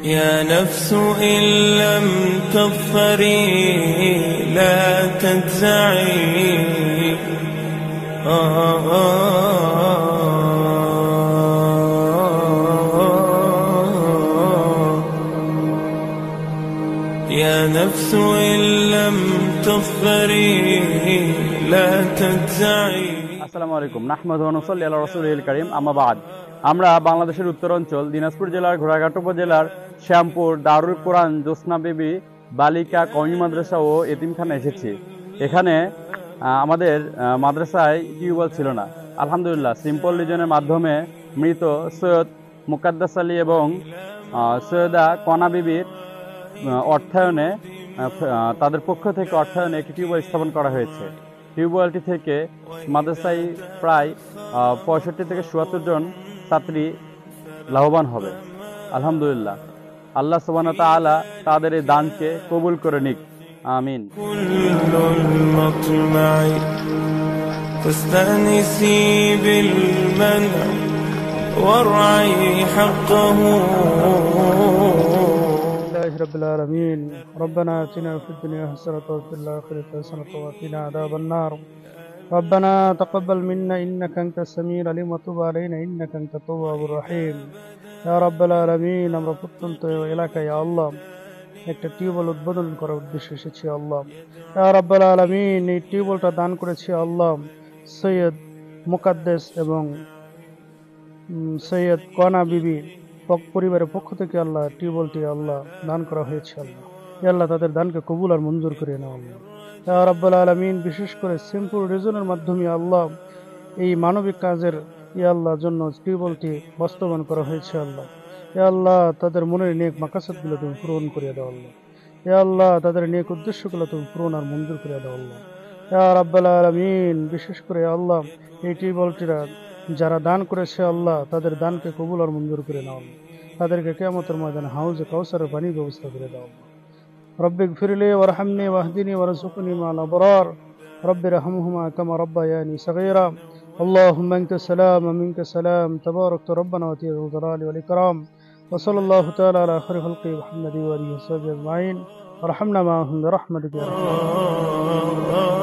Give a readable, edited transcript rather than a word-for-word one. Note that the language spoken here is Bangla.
يا نفس إن لم تظفري لا تجزعي يا نفس إن لم تظفري لا تجزعي আসসালামু আলাইকুম নাহমাদু ওয়া নুসাল্লি আলা রাসূলিল কারীম আম্মা বাদ। আমরা বাংলাদেশের উত্তরাঞ্চল দিনাজপুর জেলার ঘোড়াঘাট উপজেলার শ্যামপুর দারুল কোরআন জোসনা বিবি বালিকা কওমি মাদ্রাসা ও এতিমখানা এসেছি। এখানে আমাদের মাদ্রাসায় টিউবওয়েল ছিল না। আলহামদুলিল্লাহ সিম্পল রিজনের মাধ্যমে মৃত সৈয়দ মুকাদ্দাস আলী এবং সৈয়দা কনা বিবির অর্থায়নে তাদের পক্ষ থেকে অর্থায়নে একটি টিউবওয়েল স্থাপন করা হয়েছে। টিউবওয়েলটি থেকে মাদ্রাসায় প্রায় 65 থেকে 77 জন ছাত্রী লাভবান হবে। আলহামদুলিল্লাহ, আল্লাহ সুবহানাহু ওয়া তাআলা তাদের এই দানকে কবুল করে নিক, আমিন। رب العالمين ربنا آتنا في الدنيا حسنة وفي الآخرة حسنة وقنا عذاب النار ربنا تقبل منا إنك أنت السميع العليم وتب علينا إنك أنت التواب الرحيم يا رب العالمين আমরা প্রত্যন্ত এলাকায় আল্লাহ একটা টিউবওয়েল উদ্বোধন করার উদ্দেশ্যে এসেছি আল্লাহ। ইয়া রাব্বাল আলামিন এই টিউবওয়েলটা দান করেছি আল্লাহ সৈয়দ মুকাদ্দাস এবং সৈয়দ কনা বিবি পরিবারের পক্ষ থেকে আল্লাহ টিউবওয়েলটি আল্লাহ দান করা হয়েছে আল্লাহ। আল্লাহ তাদের দানকে কবুল আর মঞ্জুর করে নাও আল্লাহ। ইয়া রাব্বাল আলামিন বিশেষ করে সিম্পল রিজনের মাধ্যমে আল্লাহ এই মানবিক কাজের আল্লাহর জন্য টিউবওয়েলটি বাস্তবায়ন করা হয়েছে আল্লাহ। আল্লাহ তাদের মনের নেক মাকাসাদগুলো তুমি পূরণ করে দাও আল্লাহ। আল্লাহ তাদের নেক উদ্দেশ্যগুলো তুমি পূরণ আর মঞ্জুর করে দাও আল্লাহ। ইয়া রাব্বাল আলামিন বিশেষ করে আল্লাহ এই টিউবওয়েলটিরা যারা দান করেছে আল্লাহ তাদের দানকে কবুল আর মঞ্জুর করে নাও, তাদেরকে কিয়ামতের ময়দানে হাউজে কাউসারের পানির ব্যবস্থা করে দাও। রব্বিক ফিরলি ওয়ারহামনি ওয়াহদিনি ওয়ারযুকনি মা'আল আবরার রব্বিরহামহুমা কামা রাব্বায়ানি সগীরা আল্লাহুম্মা আনতা সালাম ওয়া মিনকা সালাম তাবারাকতা রব্বানা ওয়া তাআলা জালালি ওয়াল ইকরাম ওয়া সাল্লাল্লাহু তাআলা আলা খায়রি খালকি মুহাম্মাদি ওয়া আলিহি ওয়া সাহবিহি আজমাইন ওয়ারহামনা মা'আহুম বিরহমাতিকা ইয়া আরহামার রাহিমিন।